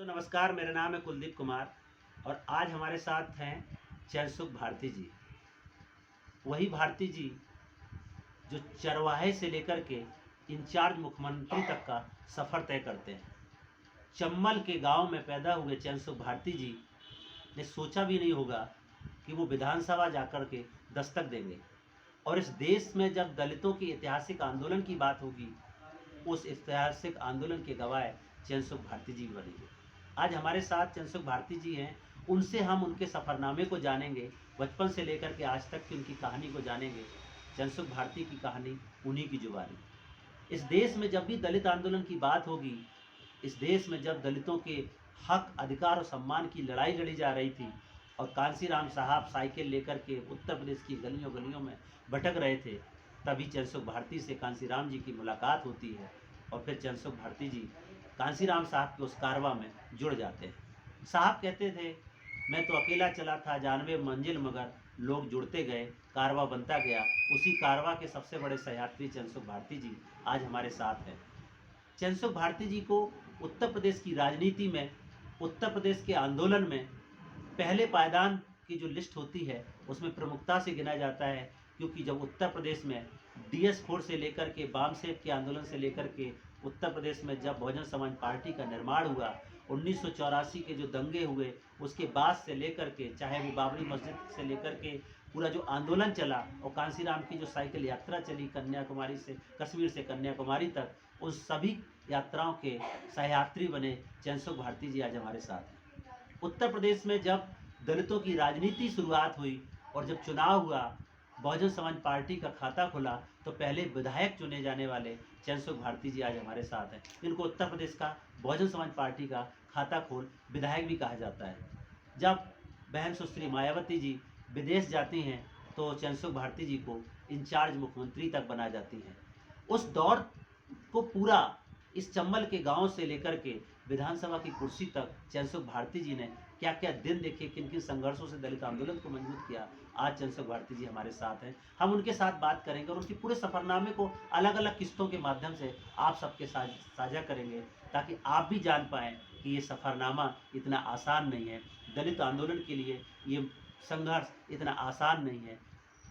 तो नमस्कार, मेरा नाम है कुलदीप कुमार और आज हमारे साथ हैं चैनसुख भारती जी। वही भारती जी जो चरवाहे से लेकर के इंचार्ज मुख्यमंत्री तक का सफ़र तय करते हैं। चंबल के गांव में पैदा हुए चैनसुख भारती जी ने सोचा भी नहीं होगा कि वो विधानसभा जाकर के दस्तक देंगे और इस देश में जब दलितों की ऐतिहासिक आंदोलन की बात होगी, उस ऐतिहासिक आंदोलन के गवाह चैनसुख भारती जी बनेंगे। आज हमारे साथ चैनसुख भारती जी हैं, उनसे हम उनके सफ़रनामे को जानेंगे, बचपन से लेकर के आज तक की उनकी कहानी को जानेंगे। चैनसुख भारती की कहानी उन्हीं की जुबानी। इस देश में जब भी दलित आंदोलन की बात होगी, इस देश में जब दलितों के हक, अधिकार और सम्मान की लड़ाई लड़ी जा रही थी और कांसीराम साहब साइकिल लेकर के उत्तर प्रदेश की गलियों गलियों में भटक रहे थे, तभी चैनसुख भारती से कांसीराम जी की मुलाकात होती है और फिर चैनसुख भारती जी कांसीराम साहब के उस कारवां में जुड़ जाते हैं। साहब कहते थे, मैं तो अकेला चला था जानवे मंजिल, मगर लोग जुड़ते गए, कारवां बनता गया। उसी कारवां के सबसे बड़े सहयात्री चैनसुख भारती जी आज हमारे साथ हैं। चैनसुख भारती जी को उत्तर प्रदेश की राजनीति में, उत्तर प्रदेश के आंदोलन में पहले पायदान की जो लिस्ट होती है उसमें प्रमुखता से गिना जाता है, क्योंकि जब उत्तर प्रदेश में DS4 से लेकर के बामसेफ के आंदोलन से लेकर के उत्तर प्रदेश में जब बहुजन समाज पार्टी का निर्माण हुआ, 1984 के जो दंगे हुए, उसके बाद से लेकर के चाहे वो बाबरी मस्जिद से लेकर के पूरा जो आंदोलन चला और कांसीराम की जो साइकिल यात्रा चली कन्याकुमारी से, कश्मीर से कन्याकुमारी तक, उन सभी यात्राओं के सहयात्री बने चैनसुख भारती जी आज हमारे साथ हैं। उत्तर प्रदेश में जब दलितों की राजनीति शुरुआत हुई और जब चुनाव हुआ, बहुजन समाज पार्टी का खाता खुला, तो पहले विधायक चुने जाने वाले चैनसुख भारती जी आज हमारे साथ हैं। इनको उत्तर प्रदेश का बहुजन समाज पार्टी का खाता खोल विधायक भी कहा जाता है। जब बहन सुश्री मायावती जी विदेश जाती हैं तो चैनसुख भारती जी को इंचार्ज मुख्यमंत्री तक बना जाती हैं। उस दौर को पूरा इस चंबल के गांव से लेकर के विधानसभा की कुर्सी तक चैनसुख भारती जी ने क्या क्या दिन देखे, किन किन संघर्षों से दलित आंदोलन को मजबूत किया, आज चैनसुख भारती जी हमारे साथ हैं। हम उनके साथ बात करेंगे और उनके पूरे सफ़रनामे को अलग अलग किस्तों के माध्यम से आप सबके साथ साझा करेंगे, ताकि आप भी जान पाएँ कि ये सफ़रनामा इतना आसान नहीं है। दलित आंदोलन के लिए ये संघर्ष इतना आसान नहीं है।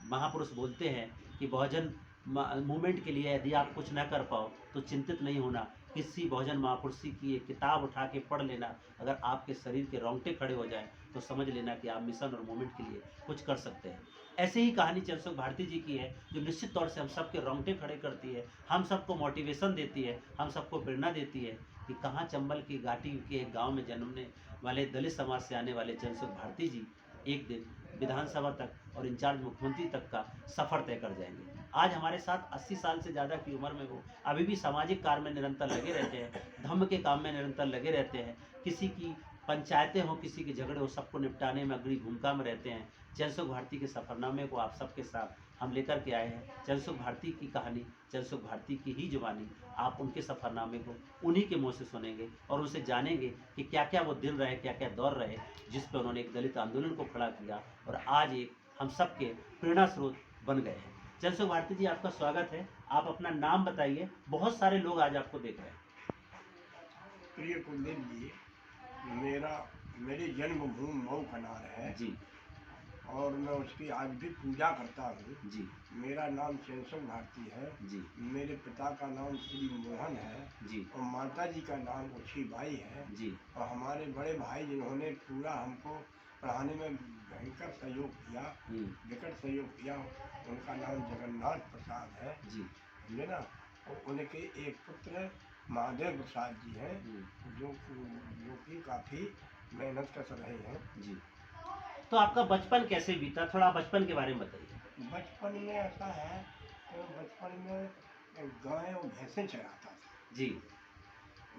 महापुरुष बोलते हैं कि बहुजन मूवमेंट के लिए यदि आप कुछ न कर पाओ तो चिंतित नहीं होना, किसी बहुजन महापुरुष की एक किताब उठा के पढ़ लेना, अगर आपके शरीर के रोंगटे खड़े हो जाएं तो समझ लेना कि आप मिशन और मूवमेंट के लिए कुछ कर सकते हैं। ऐसे ही कहानी चैनसुख भारती जी की है, जो निश्चित तौर से हम सबके रोंगटे खड़े करती है, हम सबको मोटिवेशन देती है, हम सबको प्रेरणा देती है कि कहाँ चंबल की घाटी के एक गाँव में जन्मने वाले दलित समाज से आने वाले चैनसुख भारती जी एक दिन विधानसभा तक और इंचार्ज मुख्यमंत्री तक का सफ़र तय कर जाएंगे। आज हमारे साथ 80 साल से ज़्यादा की उम्र में वो अभी भी सामाजिक कार्य में निरंतर लगे रहते हैं, धम्म के काम में निरंतर लगे रहते हैं। किसी की पंचायतें हों, किसी के झगड़े हो, सबको निपटाने में अग्रणी भूमिका में रहते हैं। चैनसुख भारती के सफ़रनामे को आप सबके साथ हम लेकर के आए हैं। चैनसुख भारती की कहानी, चैनसुख भारती की ही जुबानी, आप उनके सफ़रनामे को उन्हीं के मुँह से सुनेंगे और उनसे जानेंगे कि क्या क्या वो दिन रहे, क्या क्या दौर रहे, जिस पर उन्होंने एक दलित आंदोलन को खड़ा किया और आज एक हम सबके प्रेरणा स्रोत बन गए हैं। चैनसुख भारती जी, आपका स्वागत है। आप अपना नाम बताइए, बहुत सारे लोग आज आपको देख रहे हैं। प्रिय कुलदीप जी, मेरी जन्मभूमि मऊ कनार है जी और मैं उसकी आज भी पूजा करता हूँ। जी मेरा नाम चैनसुख भारती है। जी मेरे पिता का नाम श्री मोहन है जी और माता जी का नाम उछीबाई है। जी और हमारे बड़े भाई जिन्होंने पूरा हमको पढ़ाने में भयंकर सहयोग किया, विकट सहयोग किया, उनका नाम जगन्नाथ प्रसाद है जी समझे ना। और उनके एक पुत्र महादेव प्रसाद जी हैं, जो कि काफ़ी मेहनत कर रहे हैं। जी। तो आपका बचपन कैसे बीता, थोड़ा बचपन के बारे में बताइए। बचपन में ऐसा है कि बचपन में गाय और भैंसें चराता था। जी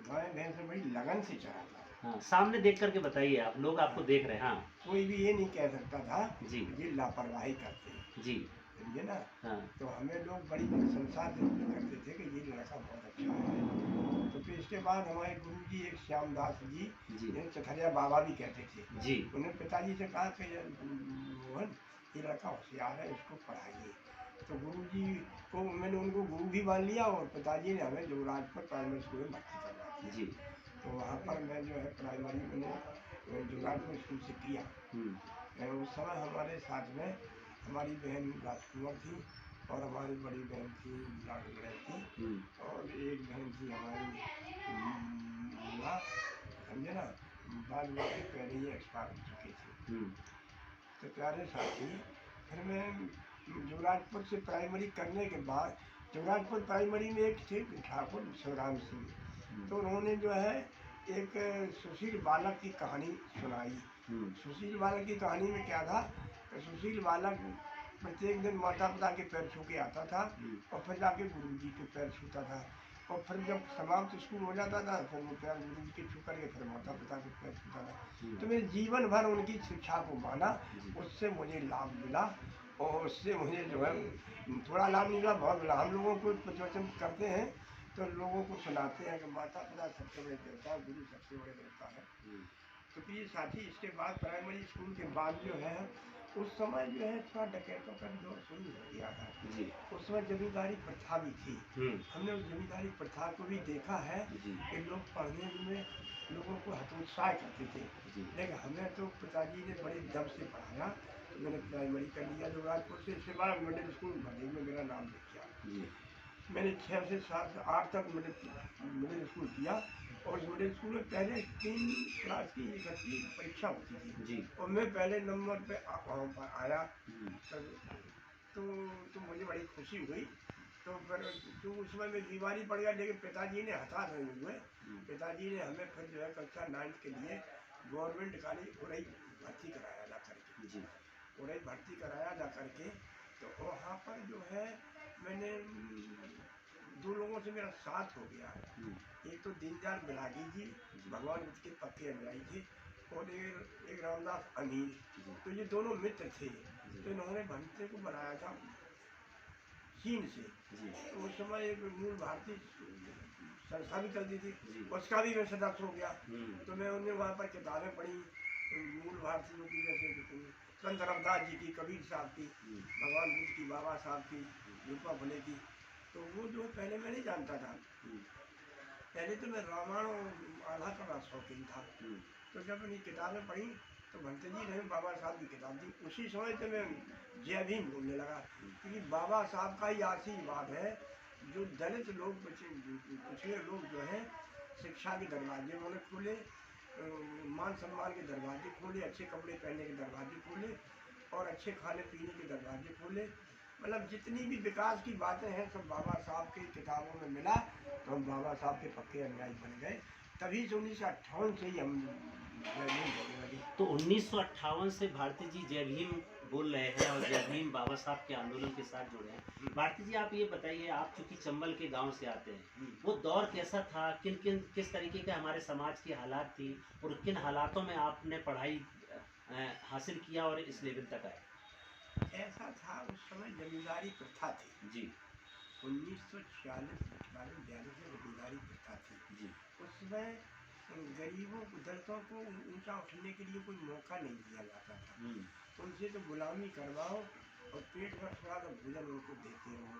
गाय भैंसें बड़ी लगन से चराता था। हाँ, सामने देख करके बताइए, आप लोग आपको देख रहे हैं। हाँ कोई भी ये नहीं कह सकता था जी कि ये लापरवाही करते हैं, जी समझे ना। हाँ तो हमें लोग बड़ी प्रशंसा करते थे कि ये लड़का बहुत अच्छा है। तो फिर इसके बाद हमारे गुरु जी एक श्यामदास जी, जी जिन्हें चथरिया बाबा भी कहते थे, जी उन्हें पिताजी से कहा कि मोहन, ये लड़का होशियार है, इसको पढ़ाइए। तो गुरु जी को मैंने उनको गुरु भी मान लिया और पिताजी ने हमें युवराजपुर प्राइमरी स्कूल में भर्ती करवा दिया। जी तो वहाँ पर मैं जो है प्राइमरी मैंने जुगाड़पुर स्कूल से किया। उस समय हमारे साथ में हमारी बहन राजकुमार थी और हमारी बड़ी बहन थी लाडगढ़ थी और एक बहन थी हमारी मूला, समझे ना, बाल विवाह के पहले ही एक्सपायर हो चुकी थी। तो प्यारे साथी, फिर मैं जुवराजपुर से प्राइमरी करने के बाद जुवराजपुर प्राइमरी में एक थे ठाकुर शिवराम सिंह, तो उन्होंने जो है एक सुशील बालक की कहानी सुनाई। सुशील बालक की कहानी में क्या था, सुशील बालक प्रत्येक दिन माता पिता के पैर छू के आता था और फिर जाके गुरु जी के पैर छूता था, और फिर जब समाप्त स्कूल हो जाता था फिर वो पैर गुरु जी के छू करके फिर माता पिता के पैर छूता था। तो मैं जीवन भर उनकी शिक्षा को माना, उससे मुझे लाभ मिला और उससे मुझे जो है थोड़ा लाभ मिला, बहुत मिला। हम लोगों को प्रवचन करते हैं तो लोगों को सुनाते हैं कि माता पिता सबसे बड़े देवता, गुरु सबसे बड़े देवता है। तो प्रिय साथी, इसके बाद प्राइमरी स्कूल के बाद जो है उस समय जो है थोड़ा डकैतों का दौर शुरू हो गया था। उस समय जमींदारी प्रथा भी थी। हमने उस जमींदारी प्रथा को भी देखा है कि लोग पढ़ने में लोगों को हतोत्साह करते थे, लेकिन हमें तो पिताजी ने बड़े दम से पढ़ाया, तो मैंने प्राइमरी कर लिया जुवराजपुर से। इसके बाद मिडिल स्कूल भदेल में मेरा नाम लिख गया। मैंने 6 से 7 से 8 तक मिडिल स्कूल किया और उस मिडिल स्कूल में पहले 3 क्लास की इकट्ठी परीक्षा होती थी और मैं पहले नंबर पे वहाँ पर आया। तो मुझे बड़ी खुशी हुई। तो फिर तो उस समय में बीमारी पड़ गया, लेकिन पिताजी ने हताश नहीं हुए। पिताजी ने हमें फिर जो है कक्षा 9 के लिए गवर्नमेंट कॉलेज उड़ई भर्ती कराया जा करके, उड़ई भर्ती कराया जा करके। तो वहाँ पर जो है मैंने 2 लोगों से मेरा साथ हो गया। एक तो दीनदयाल बिलागी जी, भगवान बुद्ध के पक्के अनुयायी थे, और एक रामदास अमीर। तो ये दोनों मित्र थे। तो इन्होंने भंते को बनाया था चीन से। तो उस समय एक मूल भारतीय संस्था भी चलती थी, उसका भी मैं सदस्य हो गया। तो मैं उन्हें वहाँ पर किताबें पढ़ी मूल भारतीयों की, जैसे संत रविदास जी की, कबीर साहब की, भगवान बुद्ध की, बाबा साहब की, रूपा फुले की। तो वो जो पहले मैं नहीं जानता था, पहले तो मैं रामायण और आल्हा का बड़ा शौकीन था। तो जब उन्हें किताबें पढ़ी तो भंते जी ने बाबा साहब की किताब दी, उसी समय से मैं जय भीम बोलने लगा, क्योंकि बाबा साहब का ही आशीर्वाद है जो दलित लोग, पिछड़े लोग जो हैं, शिक्षा के दरवाजे उन्होंने खोले, मान सम्मान के दरवाजे खोले, अच्छे कपड़े पहनने के दरवाजे खोले और अच्छे खाने पीने के दरवाजे खोले। मतलब जितनी भी विकास की बातें हैं सब बाबा साहब की किताबों में मिला, तो हम बाबा साहब के पक्के अनुयायी बन गए। तभी से 1958 से ही हम जय भीम बोलने लगे। तो 1958 से भारती जी जय भीम बोल रहे हैं और जय भीम बाबा साहब के आंदोलन के साथ जुड़े हैं। भारती जी, आप ये बताइए, आप चूंकि चंबल के गांव से आते हैं, वो दौर कैसा था, किस तरीके के हमारे समाज की हालात थी और किन हालातों में आपने पढ़ाई हासिल किया और इस लेवल तक आए? ऐसा था, उस समय जमींदारी प्रथा थी जी। 1946-42 में जमींदारी प्रथा थी जी। उसमें गरीबों को, दलितों को ऊंचा उठने के लिए कोई मौका नहीं दिया जाता था। उनसे तो गुलामी करवाओ और पेट भर थोड़ा सा भोजन उनको देते रहो।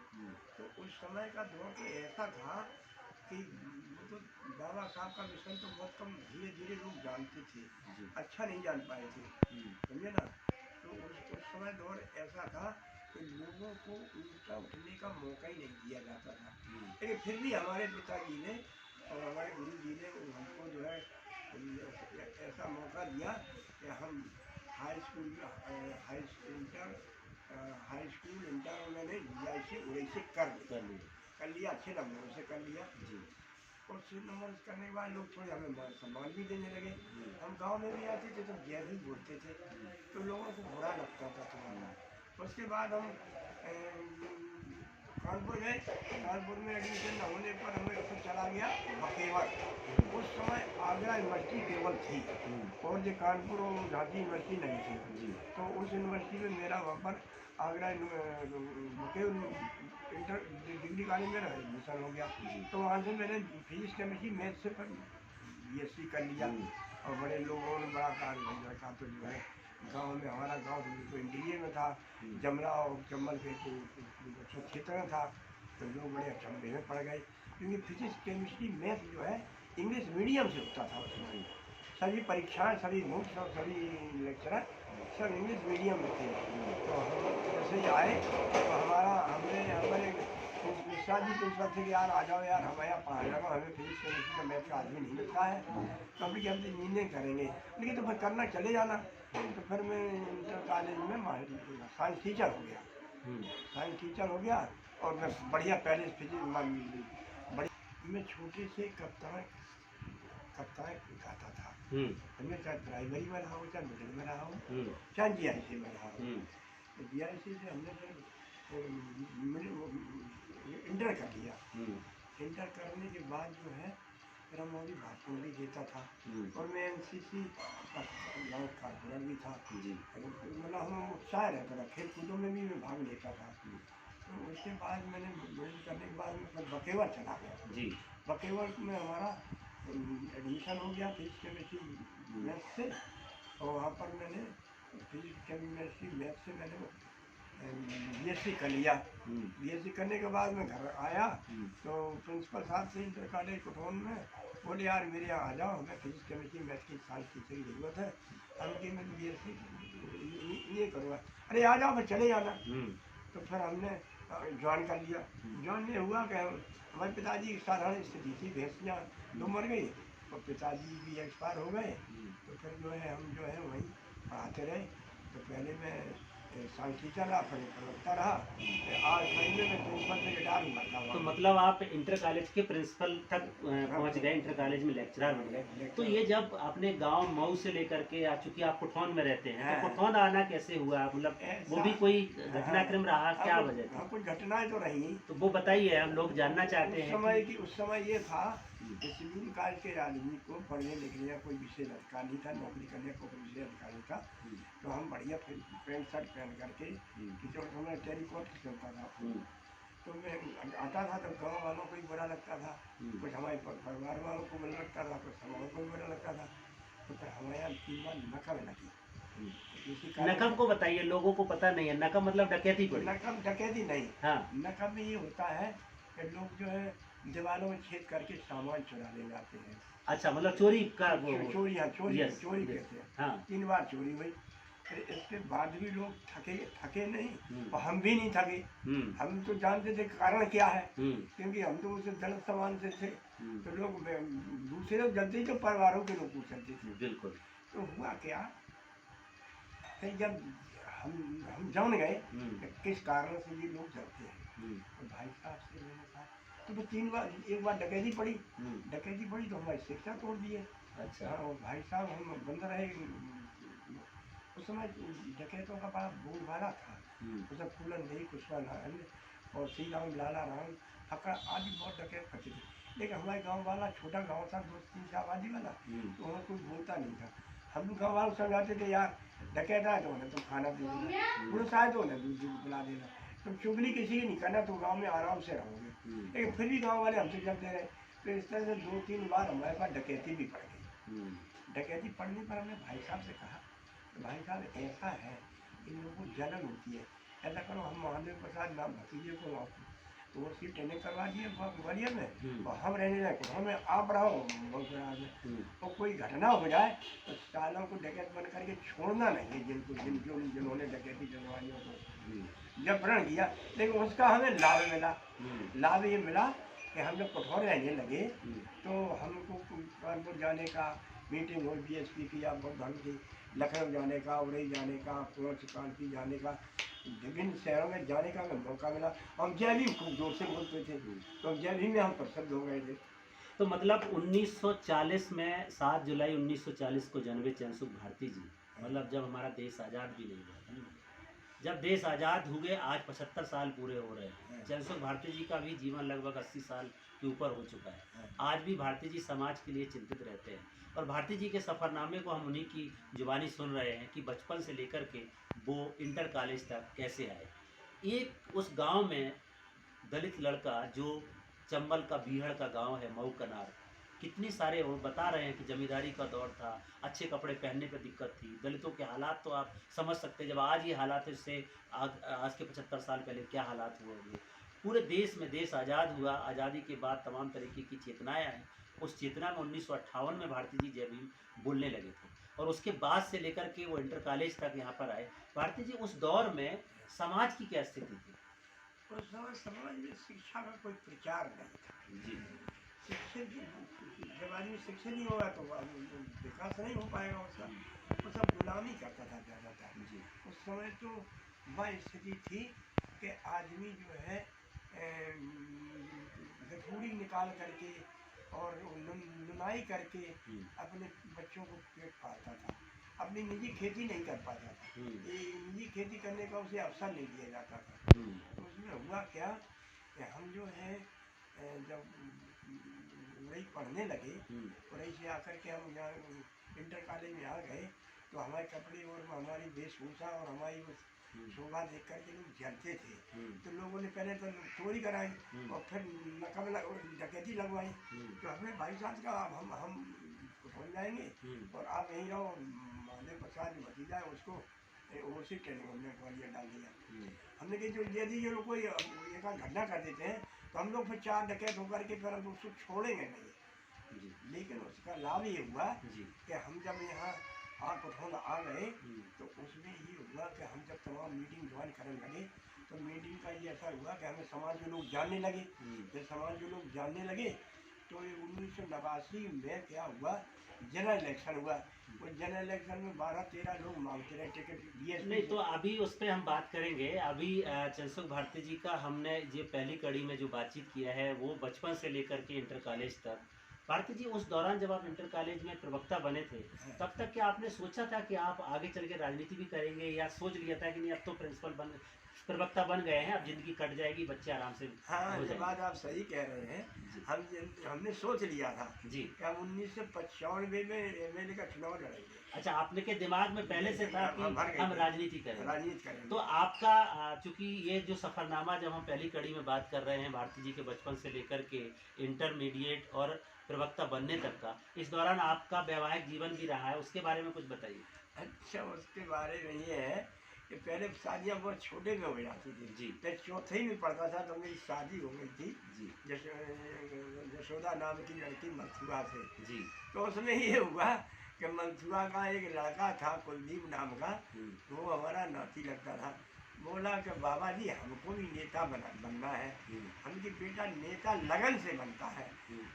तो उस समय का दौर तो ऐसा था कि वो तो बाबा साहब का मिशन तो बहुत कम, धीरे धीरे लोग जानते थे, अच्छा नहीं जान पाए थे, समझे ना। तो उस समय दौर ऐसा था कि लोगों को ऊंचा उठने का मौका ही नहीं दिया जाता था। लेकिन फिर भी हमारे पिताजी ने और हमारे गुरु जी ने हमको जो है ऐसा मौका दिया कि हम हाई स्कूल इंटर मैंने उड़ई से कर लिया, अच्छे नंबरों से कर लिया जी। और अच्छे नंबर करने के बाद लोग थोड़े हमें सम्मान भी देने लगे। हम गांव में भी आते थे तो जय भी बोलते थे, तो लोगों को बुरा लगता था थोड़ा। उसके बाद हम कानपुर गए। कानपुर में एडमिशन न होने पर हमें फिर चला गया बकेवर। उस समय आगरा यूनिवर्सिटी केवल थी और जो कानपुर और झांसी यूनिवर्सिटी नहीं थी। तो उस यूनिवर्सिटी में मेरा वहाँ पर आगरा इंटर डिग्री कॉलेज में एडमिशन हो गया। तो वहाँ से मैंने फिजिक्स केमिस्ट्री मैथ से BSc कर लिया और बड़े लोगों ने बड़ा कार्य रखा। तो जो है गांव में, हमारा गांव तो इंटीरियर में था, जमरा और चंबल के क्षेत्र में था, तो लोग बड़े अचंभे में पड़ गए, क्योंकि फिजिक्स केमिस्ट्री मैथ जो है इंग्लिश मीडियम से होता था उस समय। सभी परीक्षाएं, सभी नोट्स और सभी लेक्चर सब इंग्लिश मीडियम में थे। तो हम जैसे ही आए तो हमने हमारे मिश्रा जी प्रिंसिपल थे कि यार आ जाओ यार, हमारे यहाँ पढ़ाने लगा, हमें फिजिक्स केमिस्ट्री का मैथ का आदमी नहीं मिलता है, तो हम हम इंजीनियरिंग करेंगे। लेकिन तो फिर करना चले जाना। तो फिर मैं इंटर कॉलेज में साइंस टीचर हो गया। साइंस टीचर हो गया और मैं बढ़िया पहले फिजिक्स बढ़िया। मैं छोटे से कप्तान गाता था। हमने चाहे प्राइमरी में रहा हो, चाहे मिडिल में रहा हो, चाहे GIC में रहा हो। तो GIC से हमने फिर इंटर कर लिया। इंटर करने के बाद जो है फिर हम अभी भाषण भी देता था और मैं NCC का कारपोरेटर भी था। मतलब हम उत्साह रहता था, खेल कूदों में भी मैं भाग लेता था। तो उसके बाद मैंने मिडिल करने के बाद मैं बकेवर चला गया। बकेवर में हमारा एडमिशन हो गया फिजिक्स केमिस्ट्री मैथ से, और वहाँ पर मैंने फिजिक्स केमिस्ट्री मैथ से मैंने BSc कर लिया। BSc करने के बाद मैं घर आया तो प्रिंसिपल साहब से इंटर कॉलेज कुठौन में बोले यार मेरे यहाँ आ जाओ, हमें फिजिक्स केमिस्ट्री मैथ की साइंस टीचर की ज़रूरत है। हम कि मैं BSc ये करूँगा। अरे आ जाओ, फिर चले जाना। तो फिर हमने ज्वाइन कर लिया। ज्वाइन में हुआ कि हमारे पिताजी की साधारण स्थिति थी, भैंसियाँ 2 मर गई और पिताजी भी एक्सपायर हो गए। तो फिर जो है हम जो है वहीं पढ़ाते रहे। तो पहले मैं साइंस टीचर रहा, फिर प्रवक्ता रहा, आज फाइनल में प्रिंसिपल से रिटायर हुआ था। तो मतलब आप इंटर कॉलेज के प्रिंसिपल तक पहुंच गए, इंटर कॉलेज में लेक्चरर बन गए। तो ये जब आपने गांव मऊ से लेकर के, चूंकि आप कुठौन में रहते हैं, तो कुठौन आना कैसे हुआ? मतलब वो भी कोई घटनाक्रम रहा, क्या वजह थी? कुछ घटनाएं तो रही, तो वो बताइए, हम लोग जानना चाहते हैं। उस समय ये था कि शेड्यूल कास्ट के आदमी को पढ़ने लिखने का कोई विशेष अधिकार नहीं था, नौकरी करने का कोई विशेष अधिकार नहीं था। तो हम बढ़िया पैंट शर्ट पहन करके किसी और समय टेरिकॉट चलता था। तो मैं आता था तो गाँव वालों को भी बुरा लगता था, कुछ हमारे परिवार वालों को बुरा लगता था, कुछ समाज को भी बुरा लगता था। तो फिर हमारे यहाँ 3 बार नकल लगी। नकम को बताइए, लोगों को पता नहीं है नकम मतलब डकैती पड़ी। नकम डकैती नहीं। हाँ। नकम में ये होता है कि लोग जो है दीवारों में छेद करके सामान चुरा ले जाते हैं। अच्छा, मतलब चोरी का चोरी कहते हैं। हाँ। 3 बार चोरी हुई। फिर इसके बाद भी लोग थके नहीं और हम भी नहीं थके। हम तो जानते थे कारण क्या है, क्योंकि हम तो उसे दलित समाज से थे। तो लोग दूसरे लोग जलते ही तो परिवारों के लोग पूछते थे। बिल्कुल। तो हुआ क्या, फिर जब हम जान गए किस कारण से ये लोग जलते हैं, तो भाई साहब से मैंने कहा, तो वो 3 बार, एक बार डकैती पड़ी तो हमारी शिक्षा तोड़ दिए। अच्छा। हाँ, और भाई साहब हम बंद रहे। उस समय डकैतों का बड़ा बोलबाला था। उसमें फूलन देही, कुशवा नारायण और श्री राम, लाला राम, हक्का आदि बहुत डकैत करते थे। लेकिन हमारे गांव वाला छोटा गांव था, 2-3 आबादी वाला, तो वहाँ कोई बोलता नहीं था। हम लोग गाँव वालों समझाते थे यार डकैत आए तो उन्हें तुम खाना दे देना, पुलिस आए तो उन्हें दूध पिला देना, तुम चुगली किसी की नहीं करना, तुम गाँव में आराम से रहोगे। लेकिन फिर भी गाँव वाले हमसे जलते रहे। तो इस तरह से 2-3 बार हमारे पास डकैती भी पड़ गई। डकैती पड़ने पर हमने भाई साहब से कहा, तो भाई साहब ऐसा है, इन लोगों को जलन होती है, ऐसा करो हम महादेव प्रसाद नाम भतीजे को तो वो सीट ट्रेनिंग करवा दिए ग्वालियर में, और हम रहने लगे कुठौन में, आप रहो बंकुराज में। और कोई घटना हो जाए तो सालों को डकैत बन करके छोड़ना नहीं है, जिन्होंने डकैती करवाई हो तो जब प्रण किया। लेकिन उसका हमें लाभ मिला। लाभ ये मिला कि हम जब कुठौन रहने लगे तो हमको कानपुर जाने का, मीटिंग हुई BSP की या बहुत धर्म की, लखनऊ जाने का, उड़ई जाने का, कानपुर जाने का, विभिन्न शहरों में जाने का हमें मौका मिला। हम जय भीम खूब जोर से बोलते थे, तो जय भीम में हम प्रसिद्ध हो गए थे। तो मतलब 1940 में 7 जुलाई 1940 को जन्मे चंद्रशुख भारती जी। मतलब जब हमारा देश आज़ाद भी नहीं हुआ था, जब देश आज़ाद हुए, आज 75 साल पूरे हो रहे हैं। चंद्रशुख भारती जी का भी जीवन लगभग 80 साल के ऊपर हो चुका है। आज भी भारती जी समाज के लिए चिंतित रहते हैं, और भारती जी के सफ़रनामे को हम उन्हीं की जुबानी सुन रहे हैं कि बचपन से लेकर के वो इंटर कॉलेज तक कैसे आए। एक उस गांव में दलित लड़का, जो चंबल का बीहड़ का गांव है, मऊ कनार, कितनी सारे वो बता रहे हैं कि जमींदारी का दौर था, अच्छे कपड़े पहनने पर दिक्कत थी, दलितों के हालात तो आप समझ सकते हैं। जब आज ये हालात है, इससे आज के 75 साल पहले क्या हालात हुए होंगे। पूरे देश में, देश आज़ाद हुआ, आज़ादी के बाद तमाम तरीके की चेतनाएं आई, उस चेतना में 1958 में भारती जी जय भीम बोलने लगे थे, और उसके बाद से लेकर के वो इंटर कॉलेज तक यहाँ पर आए। भारती जी, उस दौर में समाज की क्या स्थिति थी? उस समय समाज में शिक्षा का कोई प्रचार नहीं था। जी शिक्षित, जब आदमी शिक्षित नहीं होगा तो विकास नहीं हो पाएगा उसका। वो सब गुलामी करता था ज़्यादातर। जी उस समय तो वह स्थिति थी कि आदमी जो है गठूड़ी निकाल करके और लुनाई करके अपने बच्चों को पेट पालता था, अपनी निजी खेती नहीं कर पाता था। ये निजी खेती करने का उसे अवसर नहीं दिया जाता था। तो उसमें हुआ क्या कि हम जो है जब उड़ई पढ़ने लगे, उड़ई से आकर के हम यहाँ इंटर कॉलेज में आ गए, तो हमारे कपड़े और हमारी वेशभूषा और हमारी उस शोभा देख करके लोग जलते थे। तो लोगों ने पहले तो चोरी कराई और फिर नकब डकैती लगवाई। तो हमें भाई साहब का हम पहुँच जाएंगे और आप यहीं रहो। महादेव प्रसाद भतीजा है, उसको ओवरसीज ट्रेनिंग हमने ग्वालियर डाल दिया। हमने कहा जो यदि ये लोग कोई एक घटना कर देते हैं तो हम लोग फिर 4 डकैत होकर के फिर हम उसको छोड़ेंगे नहीं। लेकिन उसका लाभ ये हुआ कि हम जब यहाँ आठ आ गए तो उसमें ये हुआ कि हम जब तमाम मीटिंग ज्वाइन करने लगे तो मीटिंग का ये असर हुआ कि हमें समाज के लोग जानने लगे। जब समाज के लोग जानने लगे तो ये 1989 में क्या हुआ, जनरल इलेक्शन हुआ। वो जनरल इलेक्शन में 12-13 लोग मांगते रहे टिकट DSP नहीं, तो अभी उस पर हम बात करेंगे। अभी चंद्रशेखर भारती जी का हमने ये पहली कड़ी में जो बातचीत किया है वो बचपन से लेकर के इंटर कॉलेज तक। भारती जी, उस दौरान जब आप इंटर कॉलेज में प्रवक्ता बने थे, तब तक क्या आपने सोचा था कि आप आगे चल के राजनीति भी करेंगे, या सोच लिया था कि नहीं अब तो प्रवक्ता बन गए हैं, अब जिंदगी कट जाएगी, बच्चे आराम से हाँ, हो ये बात आप सही कह रहे हैं। हमने सोच लिया था जी कि हम 1995 में MLA का चुनाव लड़ेंगे। अच्छा, आपने के दिमाग में पहले से था कि हम राजनीति करेंगे। तो आपका चूंकि ये जो सफरनामा जब हम पहली कड़ी में बात कर रहे हैं भारती जी के बचपन से लेकर के इंटरमीडिएट और प्रवक्ता बनने तक का, इस दौरान आपका वैवाहिक जीवन भी रहा है, उसके बारे में कुछ बताइए। अच्छा, उसके बारे में ये है कि पहले शादियाँ बहुत छोटे में हो जाती थी जी। मैं चौथे में पढ़ता था तो मेरी शादी हो गई थी जी यशोदा नाम की लड़की मथुरा से। जी तो उसमें ये हुआ कि मथुरा का एक लड़का था कुलदीप नाम का, वो हमारा नाती लगता था। बोला कि बाबा जी हमको भी नेता बनना है। हमने कि बेटा नेता लगन से बनता है।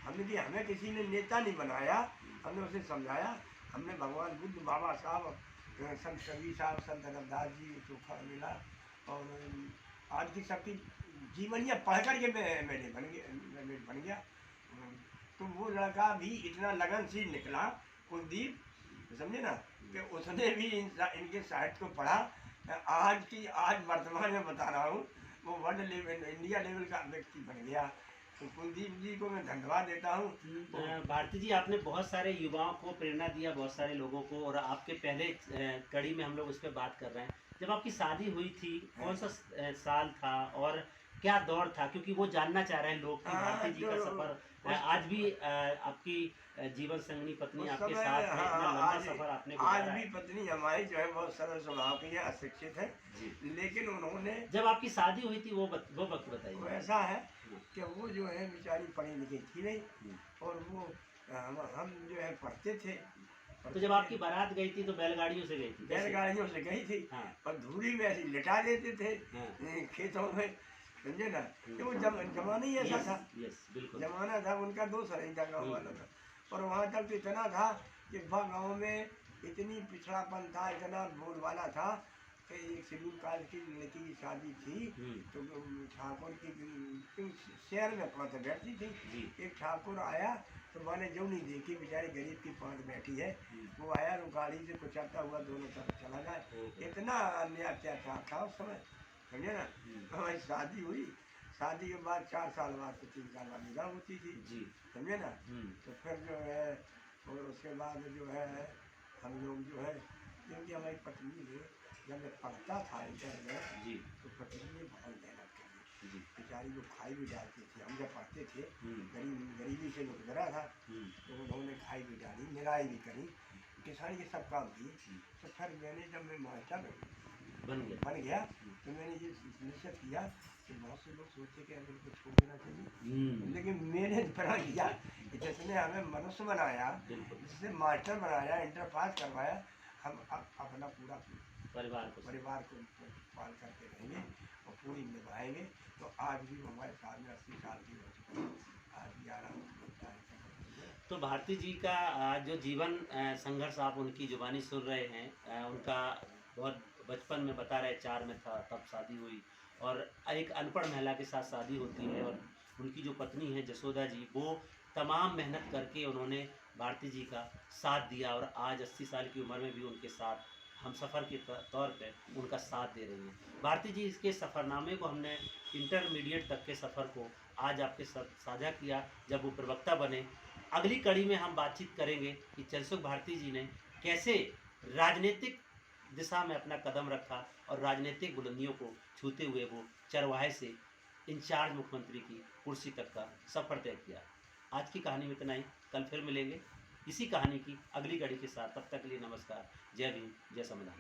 हमने कि हमें किसी ने नेता नहीं बनाया। हमने उसे समझाया। हमने भगवान बुद्ध, बाबा साहब, संत कबीर साहब, संत रविदास जी चोखा मिला और आज की सबकी जीवनियाँ पढ़ कर के मैं MLA बन गया। तो वो लड़का भी इतना लगनशील निकला, कुलदीप, समझे ना, कि उसने भी इनके साहित्य को पढ़ा। आज वर्तमान में बता रहा हूँ, वो वर्ल्ड लेवल, इंडिया लेवल का व्यक्ति बन गया। तो कुलदीप जी को मैं धन्यवाद देता हूँ। भारती जी, आपने बहुत सारे युवाओं को प्रेरणा दिया, बहुत सारे लोगों को, और आपके पहले कड़ी में हम लोग उस पर बात कर रहे हैं। जब आपकी शादी हुई थी, कौन सा साल था और क्या दौर था, क्योंकि वो जानना चाह रहे हैं लोग कि भारती जी का सफर आज भी आपकी जीवन संगनी पत्नी आपके साथ है, इतना लंबा सफर आपने गुजारा आज है। भी पत्नी हमारी जो है बहुत सरल स्वभाव की है, अशिक्षित है, लेकिन उन्होंने जब आपकी शादी हुई थी वो वक्त बताइए। वो ऐसा है कि वो जो है बेचारी पढ़ी लिखी थी नहीं, और वो हम जो है पढ़ते थे। तो जब आपकी बारात गई थी तो बैलगाड़ियों से गई थी? बैलगाड़ियों से गई थी। हाँ। और धूड़ी में ऐसे लिटा देते थे। हाँ। खेतों में, समझे ना, कि वो जमाना ही ऐसा था। बिल्कुल। जमाना था, उनका दोस्त नहीं था गाँव वालों का। और वहाँ तक तो इतना था कि वह गाँव में इतनी पिछड़ापन था, इतना बोलबाला था कि एक शेड्यूल कास्ट की लड़की की शादी थी तो ठाकुर की शहर में अपना तो बैठती थी। एक ठाकुर आया तो मैंने जो नहीं देखी, बेचारी गरीब की पांच बैठी है, वो आया तो गाड़ी से कुचलता हुआ दोनों तरफ चला जाए। इतना अन्याय अत्याचार था उस समय, समझे ना। हमारी शादी हुई, शादी के बाद 4 साल बाद तो 3 साल बाद विदा होती थी, समझे ना। तो फिर जो है, और उसके बाद जो है हम लोग जो है, क्योंकि हमारी पत्नी ने जब मैं पढ़ता था इंटर में, तो पत्नी ने बहुत मेहनत करी। बेचारी को खाई भी डालती थी। हम जब पढ़ते थे, गरीबी से गुजरा था, तो उन्होंने खाई भी डाली, निराई भी करी, किसानी के सब काम किए। तो फिर मैंने जब मैं मास्टर बन गया। तो मैंने ये निश्चय किया कि बहुत से लोग सोचते कि अगर को छोड़ देना चाहिए, लेकिन मैंने प्रण किया कि जिसने हमें मनुष्य बनाया, जिससे मास्टर बनाया, इंटर पास करवाया, हम अपना पूरा परिवार को पाल करके रहेंगे और पूरी निभाएंगे। तो आज भी हमारे साथ में 80 साल की हो चुकी है, आज भी आराम होता है। तो भारती जी का जो जीवन संघर्ष आप उनकी जुबानी सुन रहे हैं, उनका बहुत बचपन में बता रहे 4 में था तब शादी हुई और एक अनपढ़ महिला के साथ शादी होती है और उनकी जो पत्नी है जसोदा जी, वो तमाम मेहनत करके उन्होंने भारती जी का साथ दिया और आज 80 साल की उम्र में भी उनके साथ हम सफ़र के तौर पे उनका साथ दे रही हैं। भारती जी इसके सफ़रनामे को हमने इंटरमीडिएट तक के सफ़र को आज आपके साथ साझा किया जब वो प्रवक्ता बने। अगली कड़ी में हम बातचीत करेंगे कि चंद्रसुख भारती जी ने कैसे राजनीतिक दिशा में अपना कदम रखा और राजनीतिक बुलंदियों को छूते हुए वो चरवाहे से इंचार्ज मुख्यमंत्री की कुर्सी तक का सफ़र तय किया। आज की कहानी में इतना ही, कल फिर मिलेंगे इसी कहानी की अगली कड़ी के साथ। तब तक के लिए नमस्कार, जय भीम, जय संविधान।